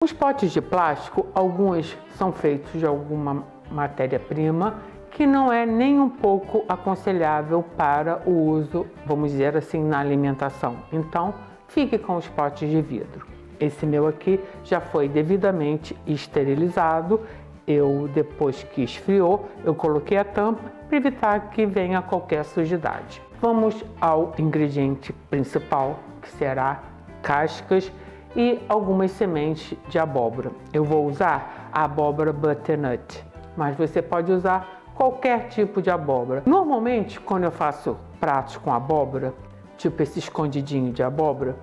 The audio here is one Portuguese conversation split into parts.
Os potes de plástico, alguns são feitos de alguma matéria-prima que não é nem um pouco aconselhável para o uso, vamos dizer assim, na alimentação. Então, fique com os potes de vidro. Esse meu aqui já foi devidamente esterilizado. Depois que esfriou, eu coloquei a tampa para evitar que venha qualquer sujidade. Vamos ao ingrediente principal, que será cascas e algumas sementes de abóbora. Eu vou usar a abóbora butternut, mas você pode usar qualquer tipo de abóbora. Normalmente, quando eu faço pratos com abóbora, tipo esse escondidinho de abóbora,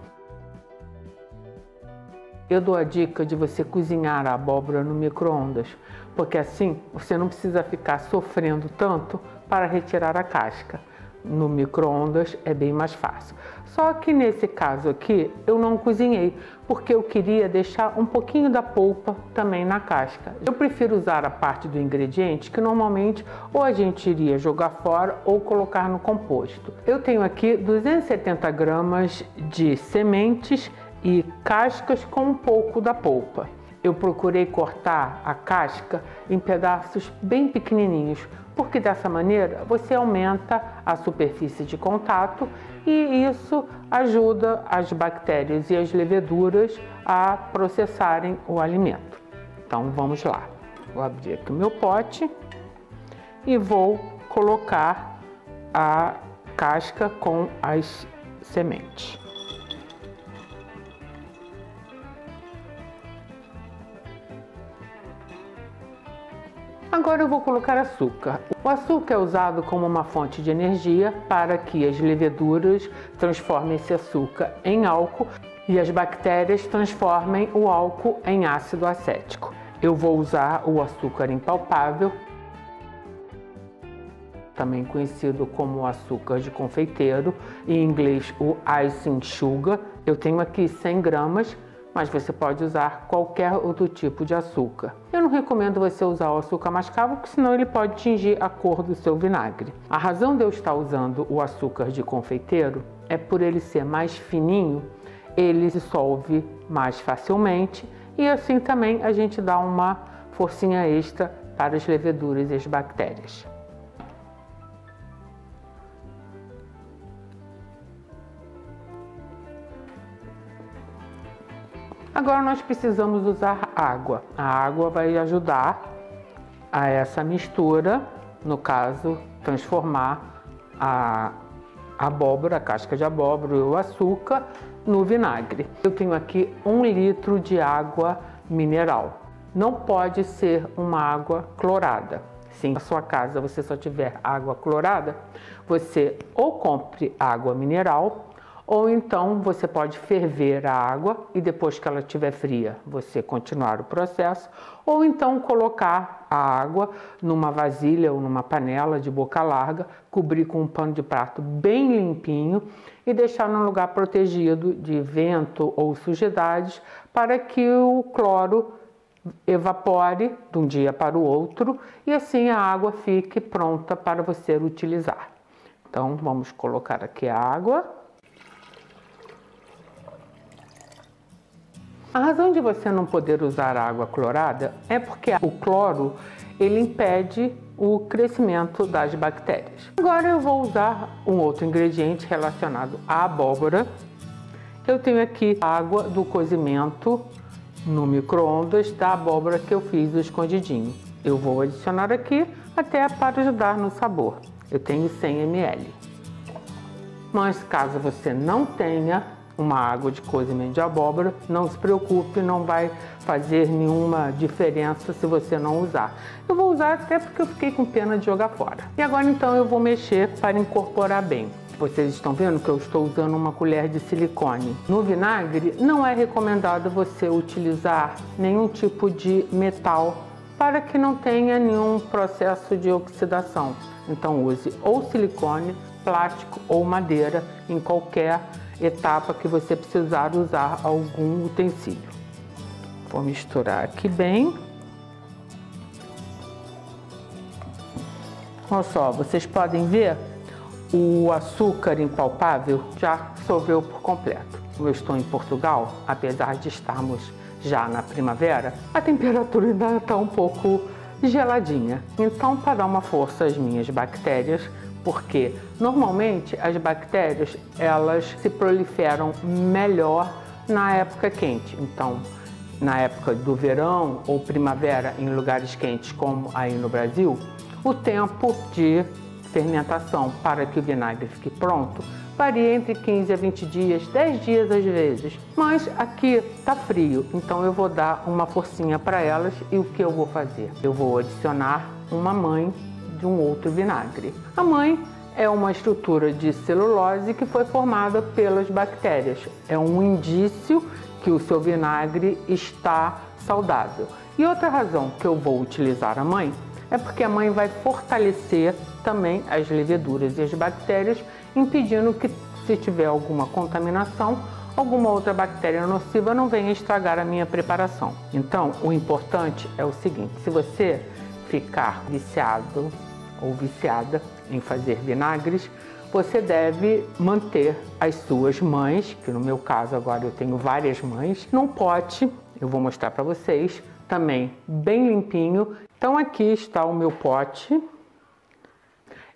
eu dou a dica de você cozinhar a abóbora no micro-ondas, porque assim você não precisa ficar sofrendo tanto para retirar a casca. No micro-ondas é bem mais fácil. Só que nesse caso aqui eu não cozinhei, porque eu queria deixar um pouquinho da polpa também na casca. Eu prefiro usar a parte do ingrediente que normalmente ou a gente iria jogar fora ou colocar no composto. Eu tenho aqui 270 gramas de sementes e cascas com um pouco da polpa. Eu procurei cortar a casca em pedaços bem pequenininhos, porque dessa maneira você aumenta a superfície de contato e isso ajuda as bactérias e as leveduras a processarem o alimento. Então vamos lá. Vou abrir aqui o meu pote e vou colocar a casca com as sementes. Agora eu vou colocar açúcar. O açúcar é usado como uma fonte de energia para que as leveduras transformem esse açúcar em álcool e as bactérias transformem o álcool em ácido acético. Eu vou usar o açúcar impalpável, também conhecido como açúcar de confeiteiro, em inglês o icing sugar. Eu tenho aqui 100 gramas, mas você pode usar qualquer outro tipo de açúcar. Eu não recomendo você usar o açúcar mascavo, porque senão ele pode tingir a cor do seu vinagre. A razão de eu estar usando o açúcar de confeiteiro é por ele ser mais fininho, ele se dissolve mais facilmente e assim também a gente dá uma forcinha extra para as leveduras e as bactérias. Agora nós precisamos usar água. A água vai ajudar a essa mistura, no caso, transformar a abóbora, a casca de abóbora e o açúcar no vinagre. Eu tenho aqui 1 litro de água mineral. Não pode ser uma água clorada. Se na sua casa você só tiver água clorada, você ou compre água mineral, ou então você pode ferver a água e depois que ela estiver fria, você continuar o processo, ou então colocar a água numa vasilha ou numa panela de boca larga, cobrir com um pano de prato bem limpinho e deixar num lugar protegido de vento ou sujidades para que o cloro evapore de um dia para o outro e assim a água fique pronta para você utilizar. Então vamos colocar aqui a água. A razão de você não poder usar água clorada é porque o cloro ele impede o crescimento das bactérias. Agora eu vou usar um outro ingrediente relacionado à abóbora. Eu tenho aqui água do cozimento no micro-ondas da abóbora que eu fiz o escondidinho. Eu vou adicionar aqui até para ajudar no sabor. Eu tenho 100 ml. Mas caso você não tenha uma água de cozimento de abóbora, não se preocupe, não vai fazer nenhuma diferença se você não usar. Eu vou usar até porque eu fiquei com pena de jogar fora. E agora então eu vou mexer para incorporar bem. Vocês estão vendo que eu estou usando uma colher de silicone. No vinagre não é recomendado você utilizar nenhum tipo de metal para que não tenha nenhum processo de oxidação. Então use ou silicone, plástico ou madeira em qualquer etapa que você precisar usar algum utensílio. Vou misturar aqui bem. Olha só, vocês podem ver o açúcar impalpável já dissolveu por completo. Eu estou em Portugal, apesar de estarmos já na primavera, a temperatura ainda está um pouco geladinha. Então, para dar uma força às minhas bactérias, porque normalmente as bactérias elas se proliferam melhor na época quente. Então, na época do verão ou primavera em lugares quentes como aí no Brasil, o tempo de fermentação para que o vinagre fique pronto varia entre 15 a 20 dias, 10 dias às vezes. Mas aqui tá frio, então eu vou dar uma forcinha para elas e o que eu vou fazer? Eu vou adicionar uma mãe de um outro vinagre. A mãe é uma estrutura de celulose que foi formada pelas bactérias. É um indício que o seu vinagre está saudável. E outra razão que eu vou utilizar a mãe é porque a mãe vai fortalecer também as leveduras e as bactérias, impedindo que, se tiver alguma contaminação, alguma outra bactéria nociva não venha estragar a minha preparação. Então, o importante é o seguinte: se você ficar viciado ou viciada em fazer vinagres, você deve manter as suas mães, que no meu caso agora eu tenho várias mães, num pote, eu vou mostrar para vocês, também bem limpinho. Então aqui está o meu pote.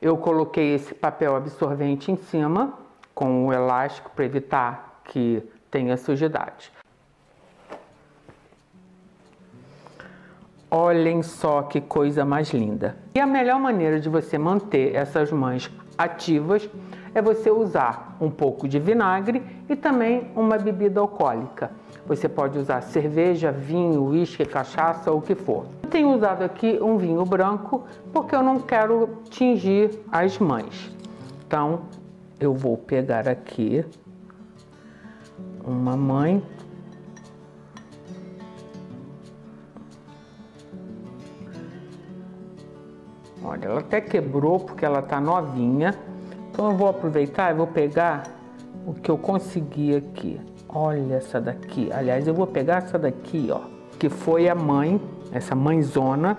Eu coloquei esse papel absorvente em cima com o elástico para evitar que tenha sujidade. Olhem só que coisa mais linda. E a melhor maneira de você manter essas mães ativas é você usar um pouco de vinagre e também uma bebida alcoólica. Você pode usar cerveja, vinho, uísque, cachaça ou o que for. Eu tenho usado aqui um vinho branco porque eu não quero tingir as mães. Então, eu vou pegar aqui uma mãe. Olha, ela até quebrou porque ela tá novinha. Então eu vou aproveitar e vou pegar o que eu consegui aqui. Olha essa daqui. Aliás, eu vou pegar essa daqui, ó, que foi a mãe, essa mãezona.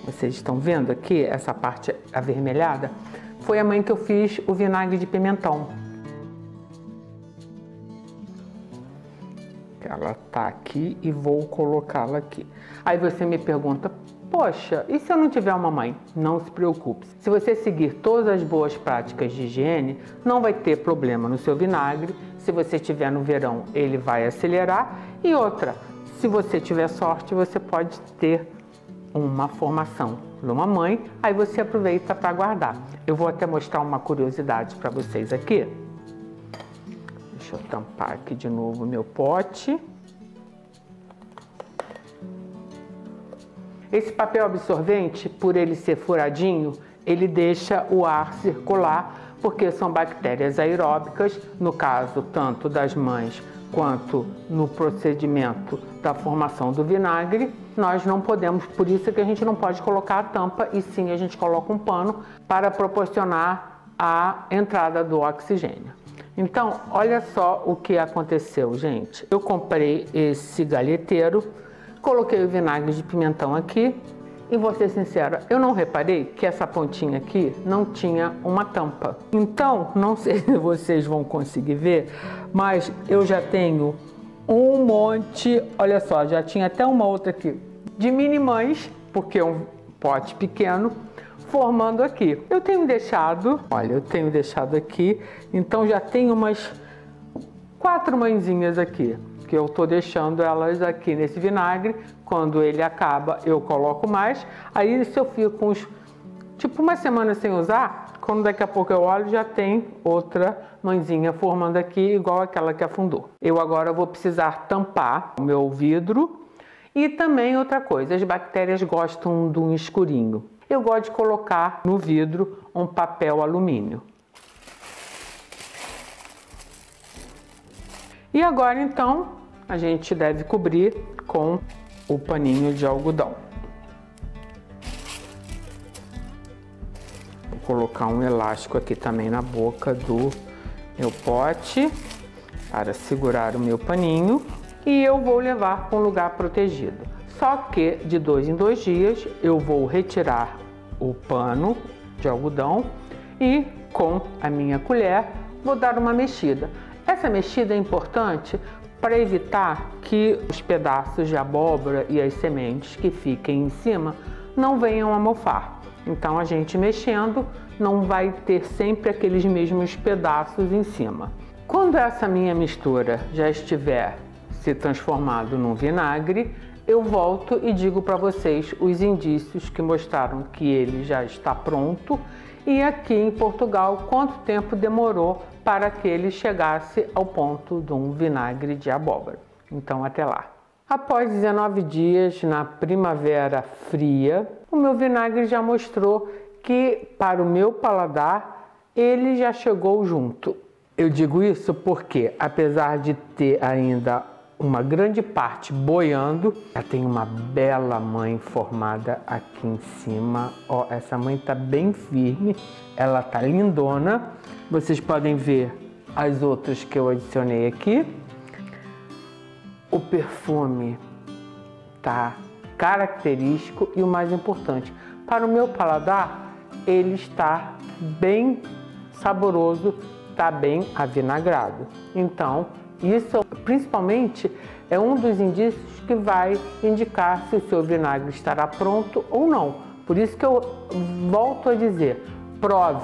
Vocês estão vendo aqui essa parte avermelhada? Foi a mãe que eu fiz o vinagre de pimentão. Ela tá aqui e vou colocá-la aqui. Aí você me pergunta: poxa, e se eu não tiver uma mãe? Não se preocupe. Se você seguir todas as boas práticas de higiene, não vai ter problema no seu vinagre. Se você estiver no verão, ele vai acelerar. E outra, se você tiver sorte, você pode ter uma formação de uma mãe. Aí você aproveita para guardar. Eu vou até mostrar uma curiosidade para vocês aqui. Deixa eu tampar aqui de novo o meu pote. Esse papel absorvente, por ele ser furadinho, ele deixa o ar circular, porque são bactérias aeróbicas, no caso tanto das mães quanto no procedimento da formação do vinagre. Nós não podemos, por isso que a gente não pode colocar a tampa, e sim a gente coloca um pano para proporcionar a entrada do oxigênio. Então, olha só o que aconteceu, gente. Eu comprei esse galheteiro, coloquei o vinagre de pimentão aqui e vou ser sincera, eu não reparei que essa pontinha aqui não tinha uma tampa. Então, não sei se vocês vão conseguir ver, mas eu já tenho um monte, olha só, já tinha até uma outra aqui, de mini mães, porque é um pote pequeno, formando aqui. Eu tenho deixado, olha, eu tenho deixado aqui, então já tem umas 4 mãezinhas aqui, que eu tô deixando elas aqui nesse vinagre. Quando ele acaba, eu coloco mais. Aí se eu fico uns, tipo uma semana sem usar, quando daqui a pouco eu olho, já tem outra mãezinha formando aqui, igual aquela que afundou. Eu agora vou precisar tampar o meu vidro. E também outra coisa, as bactérias gostam de um escurinho. Eu gosto de colocar no vidro um papel alumínio. E agora então, a gente deve cobrir com o paninho de algodão. Vou colocar um elástico aqui também na boca do meu pote para segurar o meu paninho e eu vou levar para um lugar protegido. Só que de 2 em 2 dias eu vou retirar o pano de algodão e com a minha colher vou dar uma mexida. Essa mexida é importante para evitar que os pedaços de abóbora e as sementes que fiquem em cima não venham a mofar. Então a gente mexendo não vai ter sempre aqueles mesmos pedaços em cima. Quando essa minha mistura já estiver se transformado num vinagre, eu volto e digo para vocês os indícios que mostraram que ele já está pronto e aqui em Portugal quanto tempo demorou para que ele chegasse ao ponto de um vinagre de abóbora. Então até lá. Após 19 dias na primavera fria, o meu vinagre já mostrou que para o meu paladar ele já chegou junto. Eu digo isso porque apesar de ter ainda uma grande parte boiando, já tem uma bela mãe formada aqui em cima. Ó, essa mãe tá bem firme, ela tá lindona. Vocês podem ver as outras que eu adicionei aqui. O perfume tá característico e o mais importante, para o meu paladar, ele está bem saboroso, tá bem avinagrado. Então, isso principalmente é um dos indícios que vai indicar se o seu vinagre estará pronto ou não. Por isso que eu volto a dizer, prove